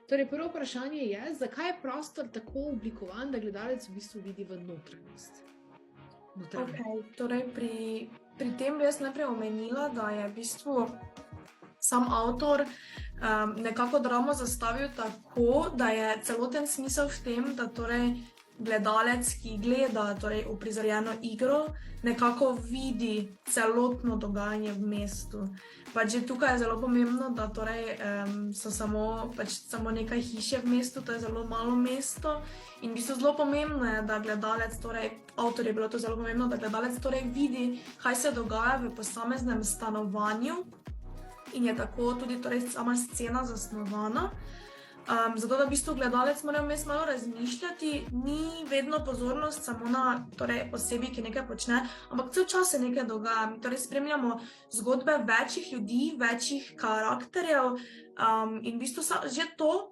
Torej, prvo vprašanje je, zakaj je prostor tako oblikovan, da gledalec v bistvu vidi v notranjost? Okay, torej pri tem bi jaz najprej omenila, da je v bistvu sam avtor nekako dramo zastavil tako, da je celoten smisel v tem, da torej gledalec, ki gleda torej uprizorjeno igro, nekako vidi celotno dogajanje v mestu. Pač že tukaj je zelo pomembno, da torej so samo nekaj hiše v mestu, to je zelo malo mesto in v bistvu zelo pomembno je, da gledalec, torej avtor je bilo to zelo pomembno, da gledalec torej vidi, kaj se dogaja v posameznem stanovanju in je tako tudi torej sama scena zasnovana. Zato, da v bistvu gledalec mora vmes malo razmišljati, ni vedno pozornost samo na torej, osebi, ki nekaj počne, ampak cel čas se nekaj dogaja. Mi torej spremljamo zgodbe večjih ljudi, večjih karakterjev in v bistvu že to